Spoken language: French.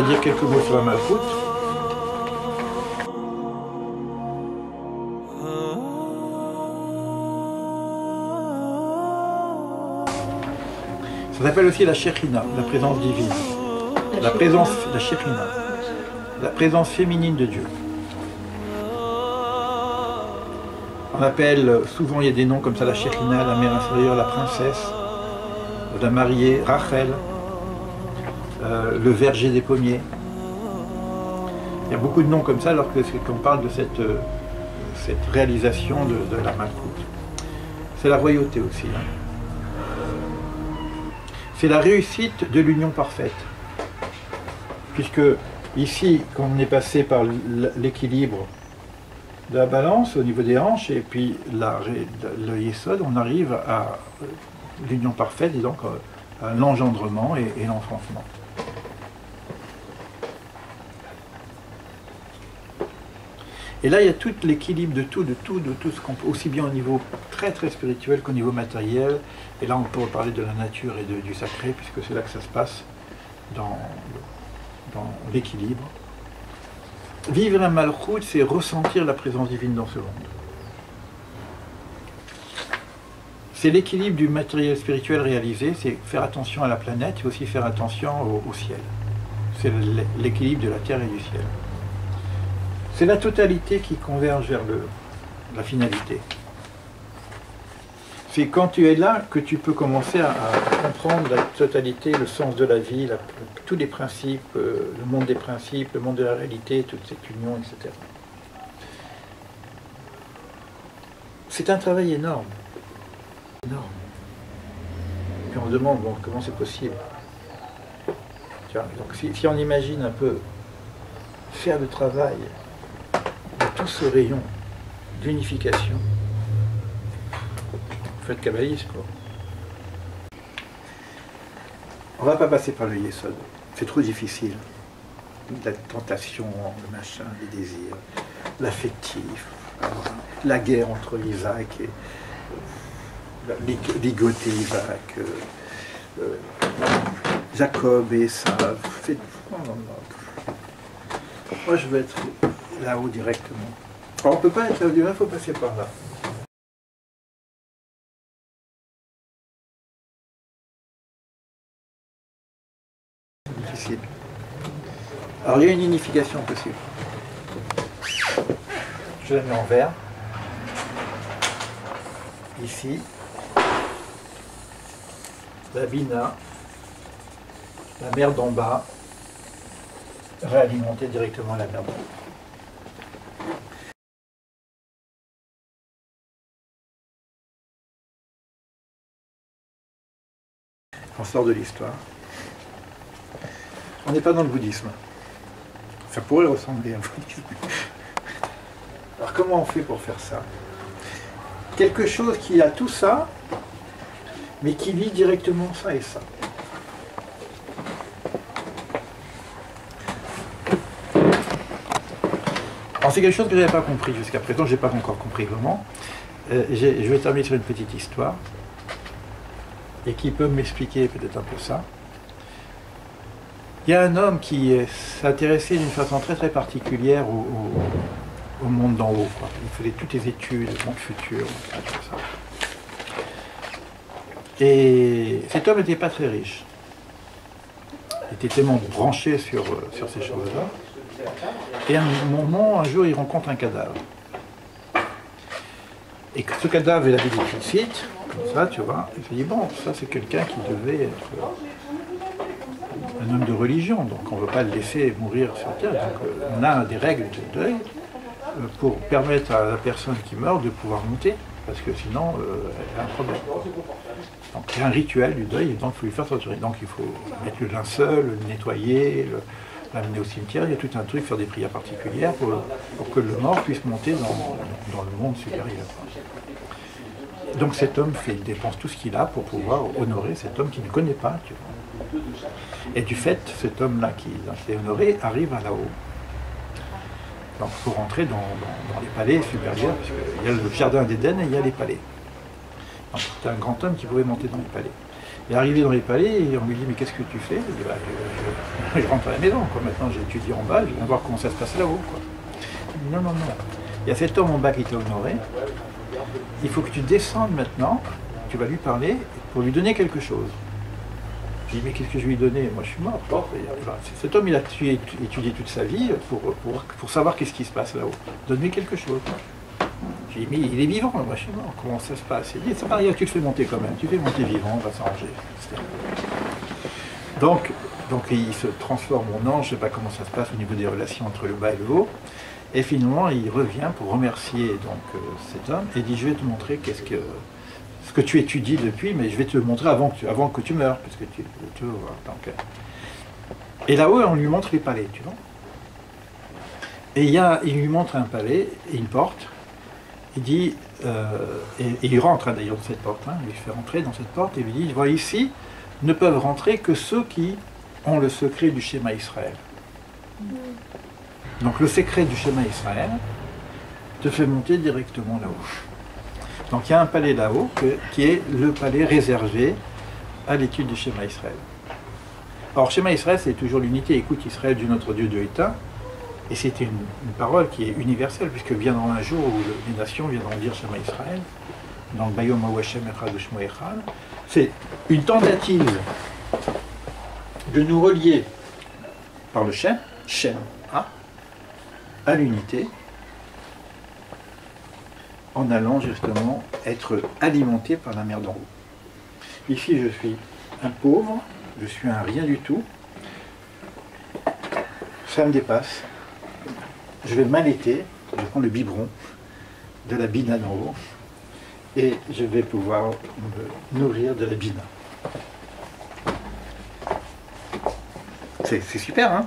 va dire quelques mots sur la Malkout. Ça s'appelle aussi la Shekhina, la présence divine. La Shekhina, la présence féminine de Dieu. On appelle, souvent il y a des noms comme ça, la Shekhina, la mère inférieure, la princesse, la mariée, Rachel, le verger des pommiers. Il y a beaucoup de noms comme ça alors qu'on parle de cette réalisation de la Malkout. C'est la royauté aussi. Hein. C'est la réussite de l'union parfaite. Puisque ici, quand on est passé par l'équilibre de la balance au niveau des hanches et puis le yesod, on arrive à l'union parfaite et donc à l'engendrement et l'enfantement. Et là, il y a tout l'équilibre de tout ce qu'on peut, aussi bien au niveau très très spirituel qu'au niveau matériel. Et là, on peut parler de la nature et du sacré, puisque c'est là que ça se passe, dans l'équilibre. Vivre un Malkout, c'est ressentir la présence divine dans ce monde. C'est l'équilibre du matériel spirituel réalisé, c'est faire attention à la planète et aussi faire attention au ciel. C'est l'équilibre de la terre et du ciel. C'est la totalité qui converge vers la finalité. C'est quand tu es là que tu peux commencer à comprendre la totalité, le sens de la vie, tous les principes, le monde des principes, le monde de la réalité, toute cette union, etc. C'est un travail énorme. Énorme. Puis on se demande, bon, comment c'est possible? Tu vois, donc si on imagine un peu faire le travail de tout ce rayon d'unification, vous faites kabbaliste, quoi. On va pas passer par le yesod, c'est trop difficile. La tentation, le machin, les désirs, l'affectif, la guerre entre Isaac et ligoter Isaac, Jacob et Esav. Moi je veux être là-haut directement. Alors, on ne peut pas être là-haut directement, il faut passer par là. Difficile. Alors il y a une unification possible. Je la mets en vert. Ici. La Bina. La mer d'en bas. Réalimenter directement la mer d'en haut. On sort de l'histoire. On n'est pas dans le bouddhisme. Ça pourrait ressembler à un bouddhisme. Alors comment on fait pour faire ça? Quelque chose qui a tout ça, mais qui lie directement ça et ça. Alors c'est quelque chose que je n'avais pas compris jusqu'à présent, je n'ai pas encore compris comment. Je vais terminer sur une petite histoire, et qui peut m'expliquer peut-être un peu ça. Il y a un homme qui s'intéressait d'une façon très très particulière au monde d'en haut, quoi. Il faisait toutes les études, le monde futur, tout ça. Et cet homme n'était pas très riche. Il était tellement branché sur ces choses-là. Et à un moment, un jour, il rencontre un cadavre. Et que ce cadavre, il avait des suicides, comme ça, tu vois. Il se dit, bon, ça c'est quelqu'un qui devait être un homme de religion, donc on ne veut pas le laisser mourir sur terre. Donc on a des règles de deuil pour permettre à la personne qui meurt de pouvoir monter, parce que sinon elle a un problème. Donc il y a un rituel du deuil, donc il faut lui faire torturer. Donc il faut mettre le linceul, le nettoyer, l'amener au cimetière, il y a tout un truc, faire des prières particulières pour que le mort puisse monter dans le monde supérieur. Donc cet homme dépense tout ce qu'il a pour pouvoir honorer cet homme qu'il ne connaît pas, tu vois. Et du fait, cet homme-là qui est honoré arrive à là-haut. Donc il faut rentrer dans les palais supérieurs, parce qu'il y a le jardin d'Éden et il y a les palais. Donc c'était un grand homme qui pouvait monter dans les palais. Et arrivé dans les palais, on lui dit mais qu'est-ce que tu fais? Il dit bah, je rentre à la maison, quoi. Maintenant j'étudie en bas, je viens voir comment ça se passe là-haut. Non, non, non. Il y a cet homme en bas qui t'a honoré, il faut que tu descendes maintenant, tu vas lui parler pour lui donner quelque chose. Je dis mais qu'est-ce que je vais lui donner? Moi je suis mort. Cet homme il a étudié toute sa vie pour savoir qu'est-ce qui se passe là-haut. Donne-lui quelque chose. J'ai dit, mais il est vivant, moi je suis mort, comment ça se passe? Il dit, c'est pareil, tu le fais monter quand même, tu le fais monter vivant, on va s'arranger. Donc il se transforme en ange, je ne sais pas comment ça se passe au niveau des relations entre le bas et le haut. Et finalement, il revient pour remercier donc, cet homme et dit, je vais te montrer ce que tu étudies depuis, mais je vais te le montrer avant que tu meurs, parce que tu vois. Donc, et là-haut, on lui montre les palais, tu vois. Et il lui montre un palais et une porte. Il dit, et il rentre d'ailleurs dans cette porte, il lui fait rentrer dans cette porte et il lui dit, voilà, ici ne peuvent rentrer que ceux qui ont le secret du schéma Israël. Donc le secret du schéma Israël te fait monter directement là-haut. Donc il y a un palais là-haut qui est le palais réservé à l'étude du schéma Israël. Alors schéma Israël, c'est toujours l'unité, écoute Israël, Dieu notre Dieu, Dieu est un. Et c'est une parole qui est universelle, puisque viendra un jour où les nations viendront dire Shema Israël, dans le Bayom Hawashem Echad Ushmo Echad. C'est une tentative de nous relier par le Shem, à l'unité, en allant justement être alimenté par la mer d'en haut. Ici, je suis un pauvre, je suis un rien du tout, ça me dépasse. Je vais m'allaiter, je prends le biberon de la bina d'en haut et je vais pouvoir me nourrir de la bina. C'est super, hein?